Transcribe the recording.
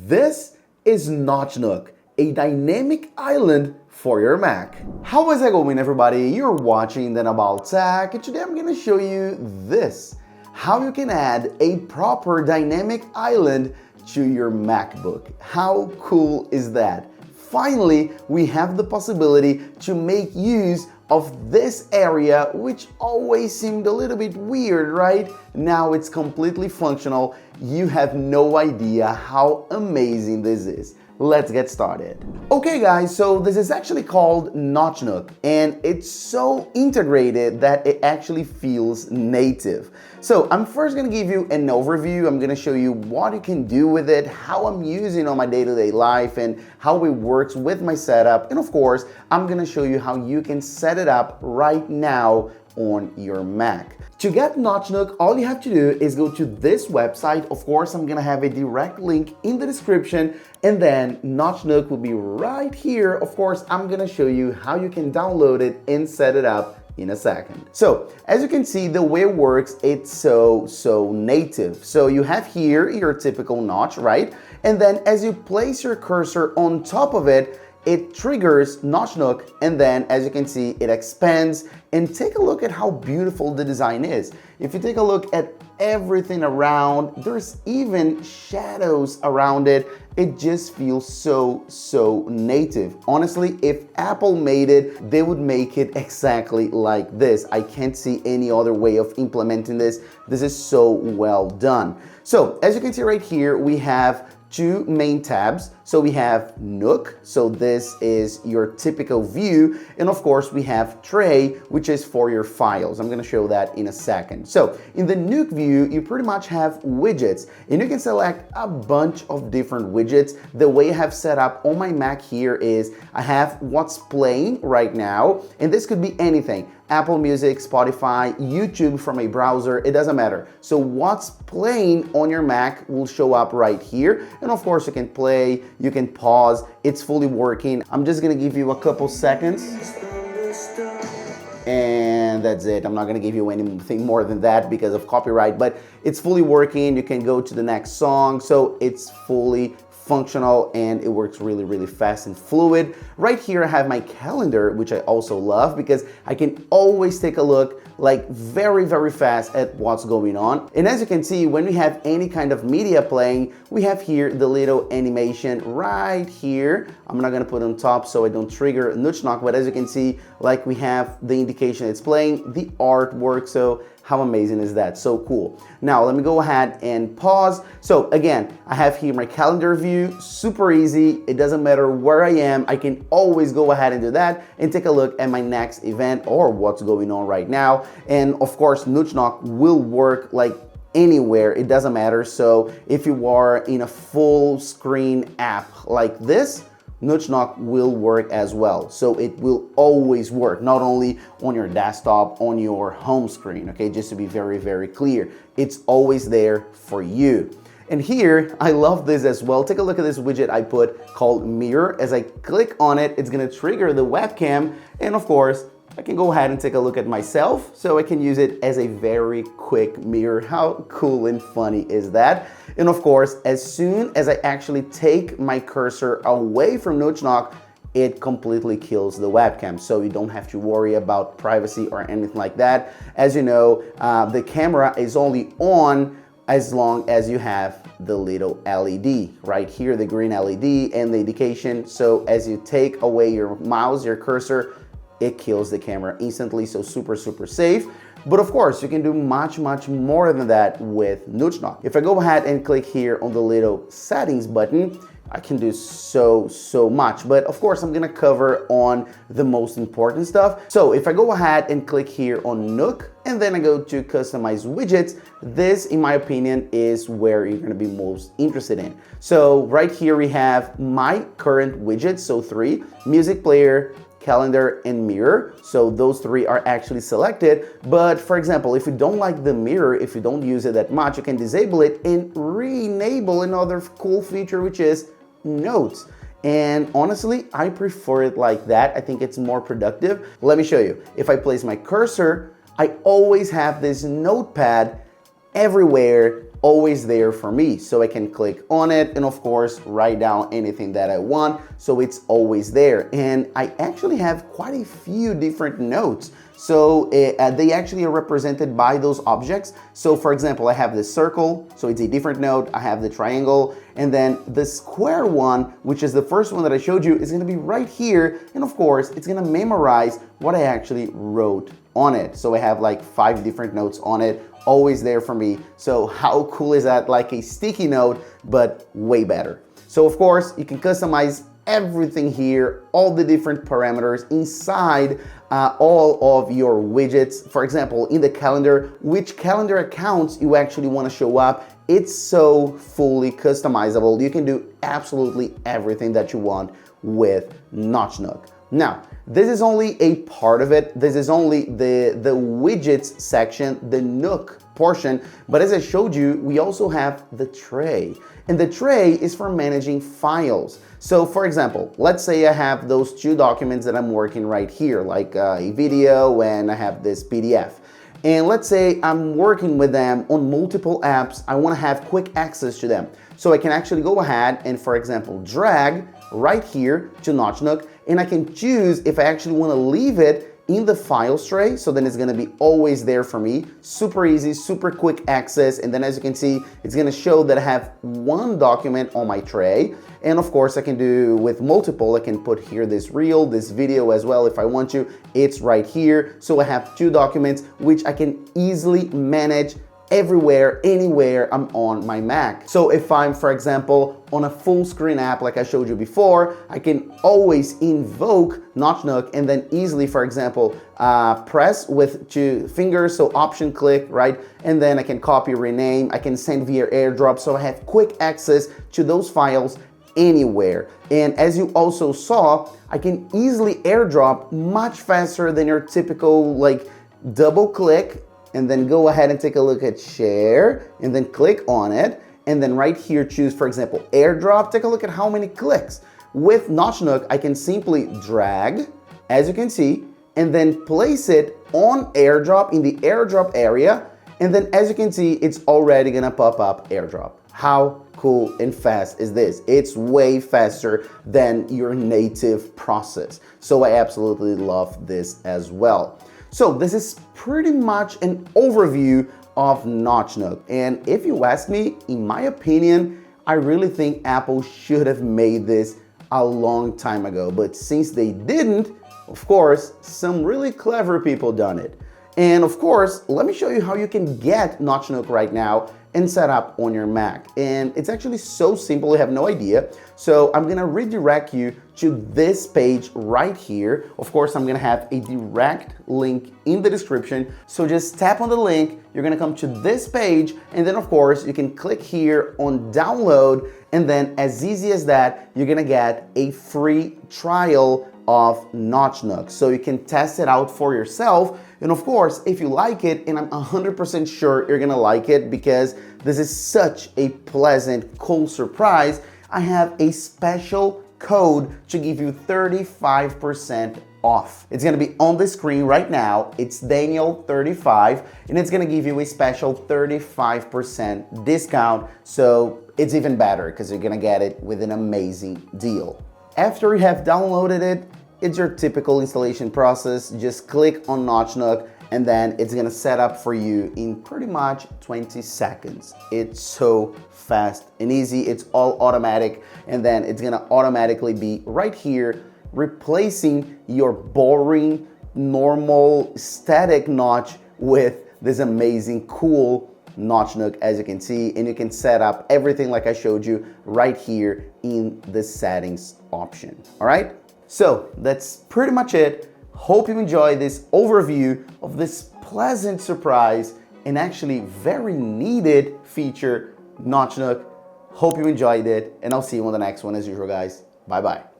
This is Notchnook, a dynamic island for your Mac. How is it going, everybody? You're watching Then About Tech, and today I'm going to show you this, how you can add a proper dynamic island to your MacBook. How cool is that? Finally, we have the possibility to make use of this area, which always seemed a little bit weird, right? Now it's completely functional. You have no idea how amazing this is. Let's get started. Okay guys, so this is actually called Notchnook, and it's so integrated that it actually feels native. So I'm first gonna give you an overview. I'm gonna show you what you can do with it, how I'm using on my day-to-day life, and how it works with my setup. And of course, I'm gonna show you how you can set it up right now on your Mac. To get Notchnook, all you have to do is go to this website. Of course, I'm gonna have a direct link in the description, and then Notchnook will be right here. Of course, I'm gonna show you how you can download it and set it up in a second. So, as you can see, the way it works, it's so native. So you have here your typical notch, right? And then as you place your cursor on top of it, it triggers Notchnook, and then as you can see, it expands. And take a look at how beautiful the design is. If you take a look at everything around, there's even shadows around it. It just feels so native. Honestly, if Apple made it, they would make it exactly like this. I can't see any other way of implementing this. This is so well done. So as you can see right here, we have two main tabs. So we have Nook, so this is your typical view, and of course we have Tray, which is for your files. I'm gonna show that in a second. So in the Nook view, you pretty much have widgets, and you can select a bunch of different widgets. The way I have set up on my Mac here is I have what's playing right now, and this could be anything. Apple Music, Spotify, YouTube from a browser, it doesn't matter. So what's playing on your Mac will show up right here. And of course you can play, you can pause, it's fully working. I'm just gonna give you a couple seconds. And that's it. I'm not gonna give you anything more than that because of copyright, but it's fully working. You can go to the next song. So it's fully functional and it works really fast and fluid. Right here I have my calendar, which I also love because I can always take a look like very fast at what's going on. And as you can see, when we have any kind of media playing, we have here the little animation right here. I'm not gonna put on top so I don't trigger Notchnook, but as you can see, like we have the indication it's playing, the artwork, so how amazing is that? So cool. Now let me go ahead and pause. So again, I have here my calendar view, super easy. It doesn't matter where I am. I can always go ahead and do that and take a look at my next event or what's going on right now. And of course, Notchnook will work like anywhere, it doesn't matter. So if you are in a full screen app like this, Notchnook will work as well. So it will always work, not only on your desktop, on your home screen, okay? Just to be very clear, it's always there for you. And here, I love this as well. Take a look at this widget I put called Mirror. As I click on it, it's gonna trigger the webcam. And of course, I can go ahead and take a look at myself, so I can use it as a very quick mirror. How cool and funny is that? And of course, as soon as I actually take my cursor away from Notchnook, it completely kills the webcam, so you don't have to worry about privacy or anything like that. As you know, the camera is only on as long as you have the little LED right here, the green LED and the indication. So as you take away your mouse, your cursor, it kills the camera instantly, so super safe. But of course, you can do much more than that with Notchnook. If I go ahead and click here on the little settings button, I can do so much. But of course, I'm gonna cover on the most important stuff. So if I go ahead and click here on Nook, and then I go to customize widgets, this, in my opinion, is where you're gonna be most interested in. So right here we have my current widgets, so 3, music player, calendar, and mirror. So those 3 are actually selected. But for example, if you don't like the mirror, if you don't use it that much, you can disable it and re-enable another cool feature, which is notes. And honestly, I prefer it like that. I think it's more productive. Let me show you. If I place my cursor, I always have this notepad everywhere always there for me. So I can click on it and of course write down anything that I want, so it's always there. And I actually have quite a few different notes. So they actually are represented by those objects. So for example, I have the circle, so it's a different note. I have the triangle, and then the square one, which is the first one that I showed you, is gonna be right here. And of course, it's gonna memorize what I actually wrote on it. So I have like 5 different notes on it, always there for me. So how cool is that? Like a sticky note, but way better. So of course, you can customize everything here, all the different parameters inside all of your widgets. For example, in the calendar, which calendar accounts you actually want to show up. It's so fully customizable. You can do absolutely everything that you want with Notchnook. Now, this is only a part of it. This is only the widgets section, the Nook portion. But as I showed you, we also have the tray. And the tray is for managing files. So for example, let's say I have those 2 documents that I'm working right here, like a video and I have this PDF. And let's say I'm working with them on multiple apps. I want to have quick access to them. So I can actually go ahead and, for example, drag right here to Notchnook, and I can choose if I actually want to leave it in the files tray, so then it's gonna be always there for me. Super easy, super quick access, and then as you can see, it's gonna show that I have 1 document on my tray. And of course, I can do with multiple. I can put here this reel, this video as well if I want to. It's right here. So I have 2 documents, which I can easily manage everywhere, anywhere I'm on my Mac. So if I'm, for example, on a full screen app like I showed you before, I can always invoke Notchnook and then easily, for example, press with 2 fingers, so option click, right? And then I can copy, rename, I can send via Airdrop, so I have quick access to those files anywhere. And as you also saw, I can easily airdrop much faster than your typical like double click and then go ahead and take a look at share and then click on it. And then right here, choose, for example, airdrop. Take a look at how many clicks. With Notchnook, I can simply drag, as you can see, and then place it on airdrop in the airdrop area. And then as you can see, it's already gonna pop up airdrop. How cool and fast is this? It's way faster than your native process. So I absolutely love this as well. So this is pretty much an overview of Notchnook. And if you ask me, in my opinion, I really think Apple should have made this a long time ago. But since they didn't, of course, some really clever people done it. And of course, let me show you how you can get Notchnook right now and set up on your Mac. And it's actually so simple, you have no idea. So I'm gonna redirect you to this page right here. Of course, I'm gonna have a direct link in the description. So just tap on the link, you're gonna come to this page, and then of course, you can click here on download, and then as easy as that, you're gonna get a free trial of Notchnook. So you can test it out for yourself. And of course, if you like it, and I'm 100% sure you're gonna like it because this is such a pleasant, cool surprise, I have a special code to give you 35% off. It's gonna be on the screen right now. It's Daniel35, and it's gonna give you a special 35% discount. So it's even better because you're gonna get it with an amazing deal. After you have downloaded it, it's your typical installation process. Just click on Notchnook and then it's gonna set up for you in pretty much 20 seconds. It's so fast and easy. It's all automatic, and then it's gonna automatically be right here, replacing your boring, normal, static notch with this amazing, cool Notchnook, as you can see, and you can set up everything like I showed you right here in the settings option. All right, so that's pretty much it. Hope you enjoyed this overview of this pleasant surprise and actually very needed feature, Notchnook. Hope you enjoyed it, and I'll see you on the next one as usual, guys. Bye bye.